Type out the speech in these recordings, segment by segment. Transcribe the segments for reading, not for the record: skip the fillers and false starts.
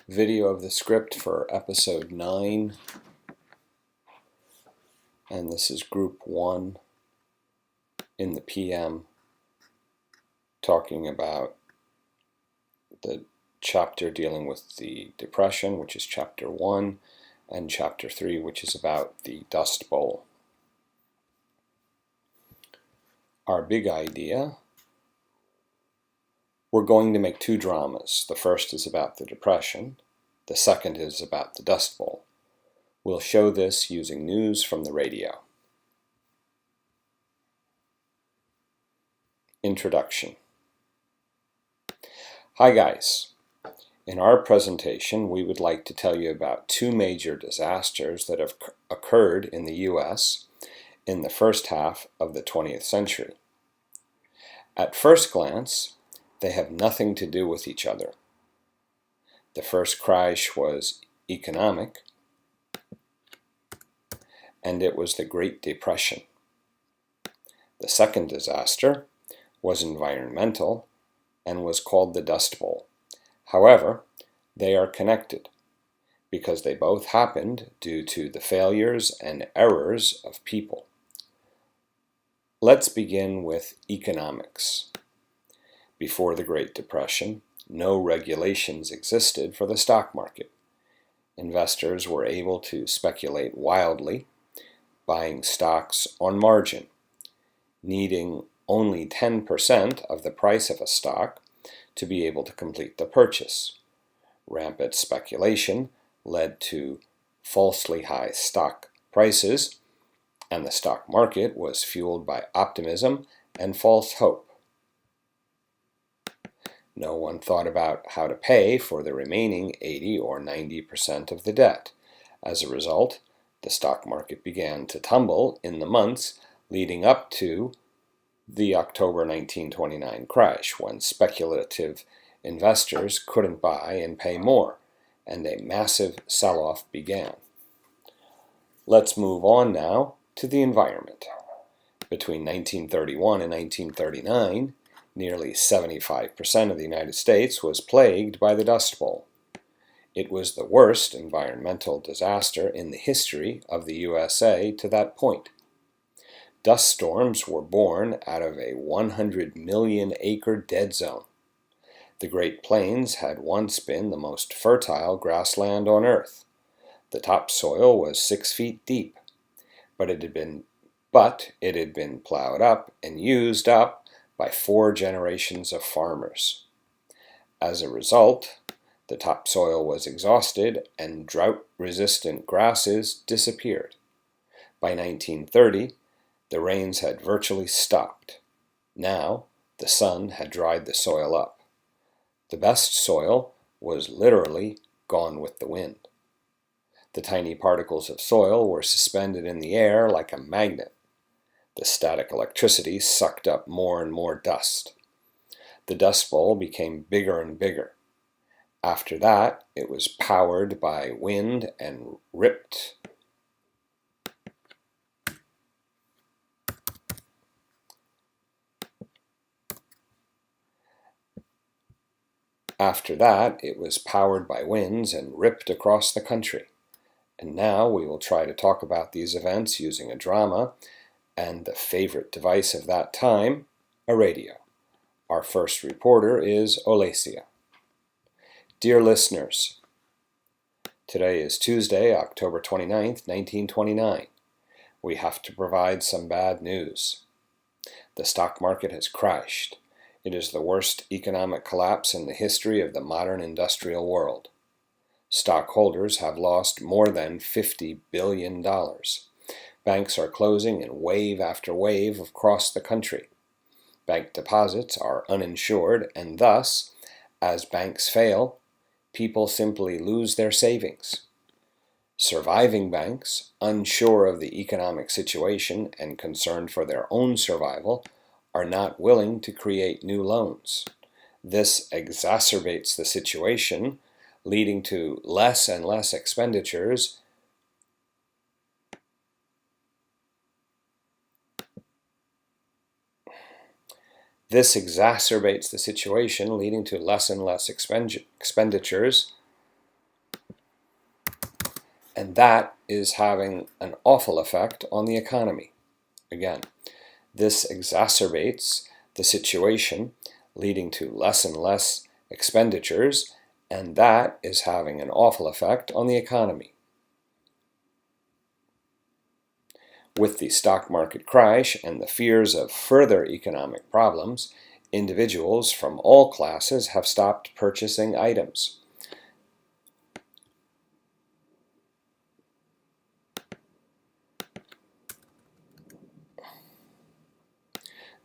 video of the script for episode 9, and this is group 1 in the PM, talking about the chapter dealing with the depression, which is chapter 1, and chapter 3, which is about the Dust Bowl. Our big idea: we're going to make 2 dramas. The first is about the depression. The second is about the Dust Bowl. We'll show this using news from the radio. Introduction. Hi guys. In our presentation, we would like to tell you about 2 major disasters that have occurred in the U.S. in the first half of the 20th century. At first glance, they have nothing to do with each other. The first crash was economic, and it was the Great Depression. The second disaster was environmental and was called the Dust Bowl. However, they are connected because they both happened due to the failures and errors of people. Let's begin with economics. Before the Great Depression, no regulations existed for the stock market. Investors were able to speculate wildly, buying stocks on margin, needing only 10% of the price of a stock to be able to complete the purchase. Rampant speculation led to falsely high stock prices, and the stock market was fueled by optimism and false hope. No one thought about how to pay for the remaining 80 or 90% of the debt. As a result, the stock market began to tumble in the months leading up to the October 1929 crash, when speculative investors couldn't buy and pay more, and a massive sell-off began. Let's move on now to the environment. Between 1931 and 1939, nearly 75% of the United States was plagued by the Dust Bowl. It was the worst environmental disaster in the history of the USA to that point. Dust storms were born out of a 100 million acre dead zone. The Great Plains had once been the most fertile grassland on Earth. The topsoil was 6 feet deep, but it had been plowed up and used up by 4 generations of farmers. As a result, the topsoil was exhausted and drought-resistant grasses disappeared. By 1930, the rains had virtually stopped. Now, the sun had dried the soil up. The best soil was literally gone with the wind. The tiny particles of soil were suspended in the air like a magnet. The static electricity sucked up more and more dust. The Dust Bowl became bigger and bigger. After that, it was powered by wind and ripped winds and ripped across the country. And now we will try to talk about these events using a drama and the favorite device of that time, a radio. Our first reporter is Olesia. Dear listeners, today is Tuesday, October 29th, 1929. We have to provide some bad news. The stock market has crashed. It is the worst economic collapse in the history of the modern industrial world. Stockholders have lost more than $50 billion. Banks are closing in wave after wave across the country. Bank deposits are uninsured, and thus, as banks fail, people simply lose their savings. Surviving banks, unsure of the economic situation and concerned for their own survival, are not willing to create new loans. This exacerbates the situation, leading to less and less expenditures This exacerbates the situation, leading to less and less expenditures And that is having an awful effect on the economy. Again, this exacerbates the situation, leading to less and less expenditures, and that is having an awful effect on the economy. With the stock market crash and the fears of further economic problems, individuals from all classes have stopped purchasing items.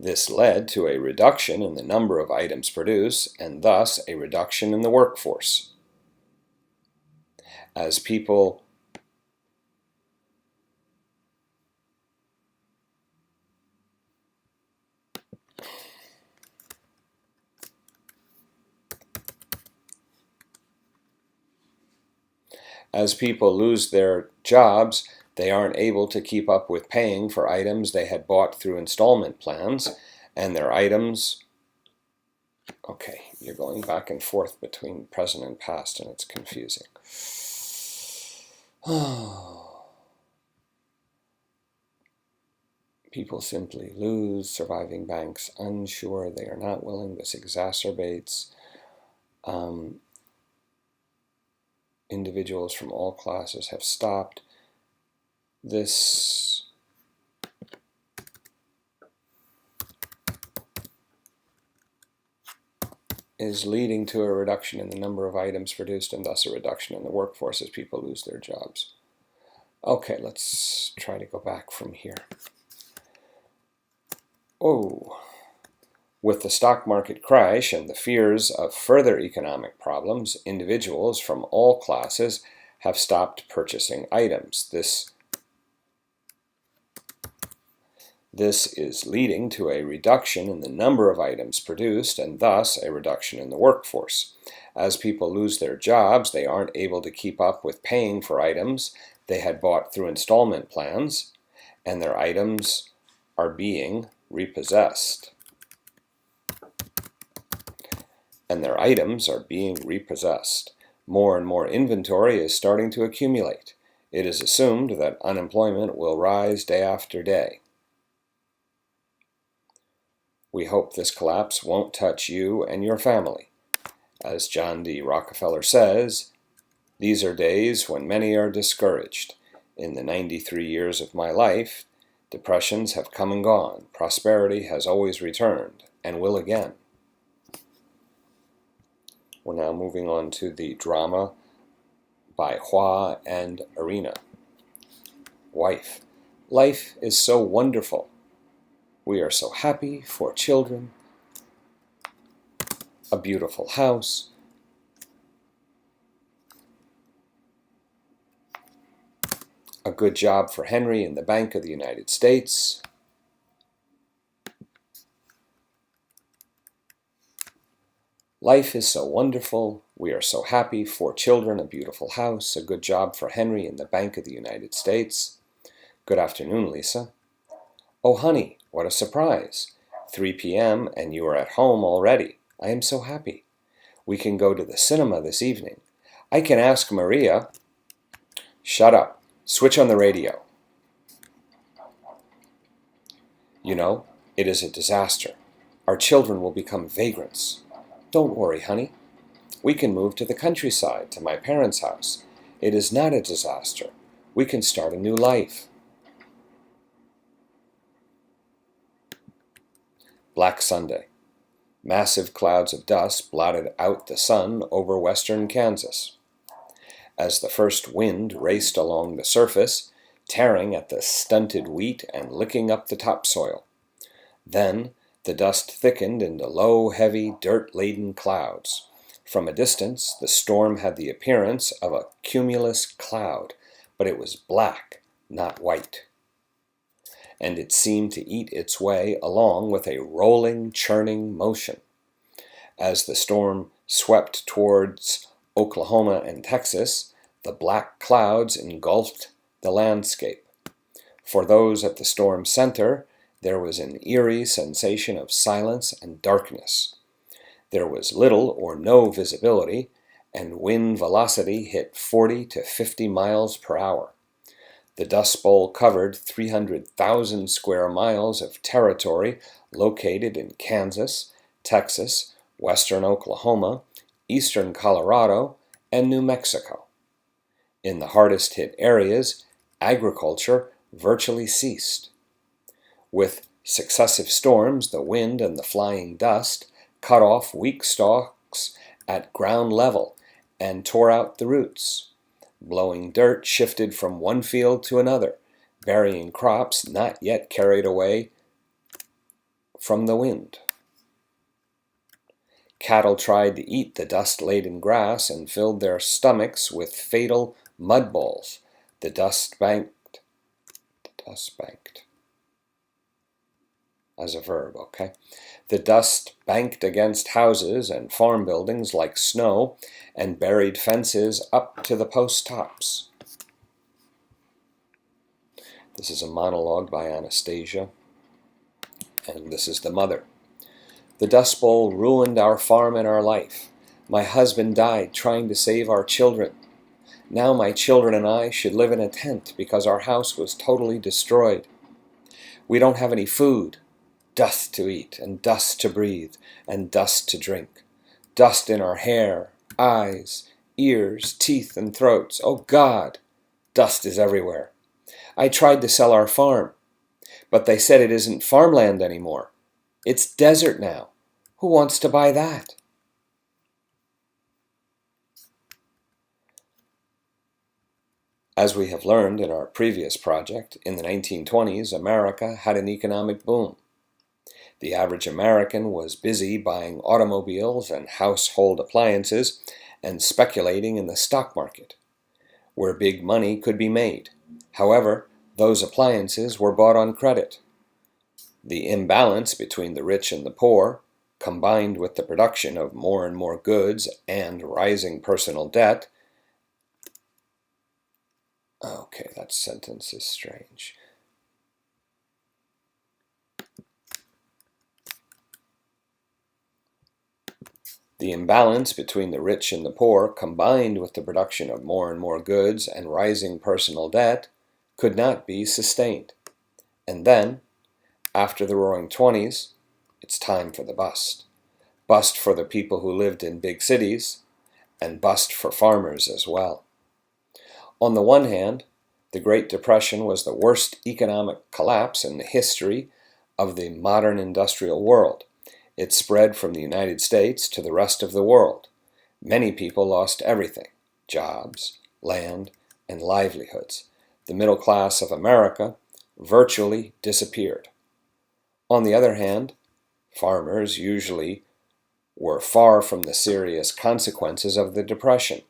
This led to a reduction in the number of items produced and thus a reduction in the workforce. As people lose their jobs, they aren't able to keep up with paying for items they had bought through installment plans, and their items... Okay, you're going back and forth between present and past, and it's confusing. People simply lose, surviving banks unsure, they are not willing, this exacerbates. Individuals from all classes have stopped. This is leading to a reduction in the number of items produced and thus a reduction in the workforce as people lose their jobs. Okay, let's try to go back from here. With the stock market crash and the fears of further economic problems, individuals from all classes have stopped purchasing items. This is leading to a reduction in the number of items produced and thus a reduction in the workforce. As people lose their jobs, they aren't able to keep up with paying for items they had bought through installment plans, and their items are being repossessed. More and more inventory is starting to accumulate. It is assumed that unemployment will rise day after day. We hope this collapse won't touch you and your family. As John D. Rockefeller says, these are days when many are discouraged. In the 93 years of my life, depressions have come and gone. Prosperity has always returned and will again. We're now moving on to the drama by Hua and Arena. Wife. Life is so wonderful. We are so happy for children, a beautiful house, a good job for Henry in the Bank of the United States, life is so wonderful. We are so happy for children, a beautiful house, a good job for Henry in the Bank of the United States. Good afternoon, Lisa. Oh, honey, what a surprise. 3 p.m. and you are at home already. I am so happy. We can go to the cinema this evening. I can ask Maria. Shut up. Switch on the radio. You know, it is a disaster. Our children will become vagrants. Don't worry, honey. We can move to the countryside, to my parents' house. It is not a disaster. We can start a new life. Black Sunday. Massive clouds of dust blotted out the sun over western Kansas. As the first wind raced along the surface, tearing at the stunted wheat and licking up the topsoil. Then the dust thickened into low, heavy, dirt-laden clouds. From a distance, the storm had the appearance of a cumulus cloud, but it was black, not white. And it seemed to eat its way along with a rolling, churning motion. As the storm swept towards Oklahoma and Texas, the black clouds engulfed the landscape. For those at the storm center, there was an eerie sensation of silence and darkness. There was little or no visibility, and wind velocity hit 40 to 50 miles per hour. The Dust Bowl covered 300,000 square miles of territory located in Kansas, Texas, western Oklahoma, eastern Colorado, and New Mexico. In the hardest hit areas, agriculture virtually ceased. With successive storms, the wind and the flying dust cut off weak stalks at ground level and tore out the roots. Blowing dirt shifted from one field to another, burying crops not yet carried away from the wind. Cattle tried to eat the dust-laden grass and filled their stomachs with fatal mud balls. The dust banked as a verb, okay? The dust banked against houses and farm buildings like snow and buried fences up to the post tops. This is a monologue by Anastasia, and this is the mother. The Dust Bowl ruined our farm and our life. My husband died trying to save our children. Now my children and I should live in a tent because our house was totally destroyed. We don't have any food. Dust to eat, and dust to breathe, and dust to drink. Dust in our hair, eyes, ears, teeth, and throats. Oh God, dust is everywhere. I tried to sell our farm, but they said it isn't farmland anymore. It's desert now. Who wants to buy that? As we have learned in our previous project, in the 1920s, America had an economic boom. The average American was busy buying automobiles and household appliances and speculating in the stock market, where big money could be made. However, those appliances were bought on credit. The imbalance between the rich and the poor, combined with the production of more and more goods and rising personal debt. Okay, that sentence is strange. The imbalance between the rich and the poor, combined with the production of more and more goods and rising personal debt, could not be sustained. And then, after the Roaring Twenties, it's time for the bust. Bust for the people who lived in big cities, and bust for farmers as well. On the one hand, the Great Depression was the worst economic collapse in the history of the modern industrial world. It spread from the United States to the rest of the world. Many people lost everything: jobs, land, and livelihoods. The middle class of America virtually disappeared. On the other hand, farmers usually were far from the serious consequences of the Depression,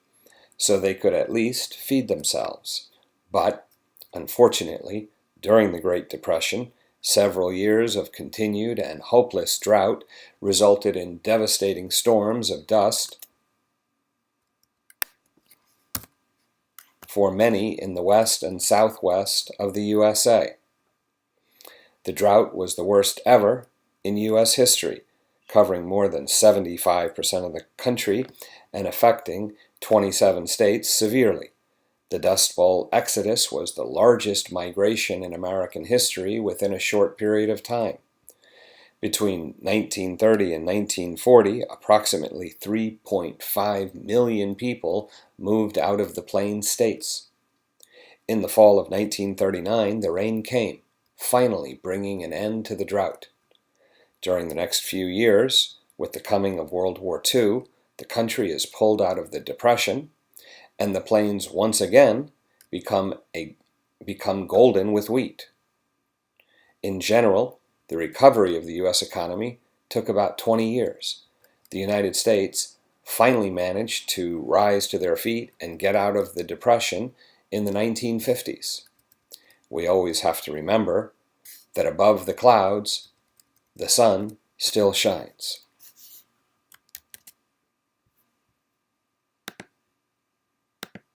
so they could at least feed themselves. But, unfortunately, during the Great Depression, several years of continued and hopeless drought resulted in devastating storms of dust for many in the west and southwest of the USA. The drought was the worst ever in U.S. history, covering more than 75% of the country and affecting 27 states severely. The Dust Bowl exodus was the largest migration in American history within a short period of time. Between 1930 and 1940, approximately 3.5 million people moved out of the Plain States. In the fall of 1939, the rain came, finally bringing an end to the drought. During the next few years, with the coming of World War II, the country is pulled out of the Depression, and the plains once again become golden with wheat. In general, the recovery of the U.S. economy took about 20 years. The United States finally managed to rise to their feet and get out of the Depression in the 1950s. We always have to remember that above the clouds, the sun still shines.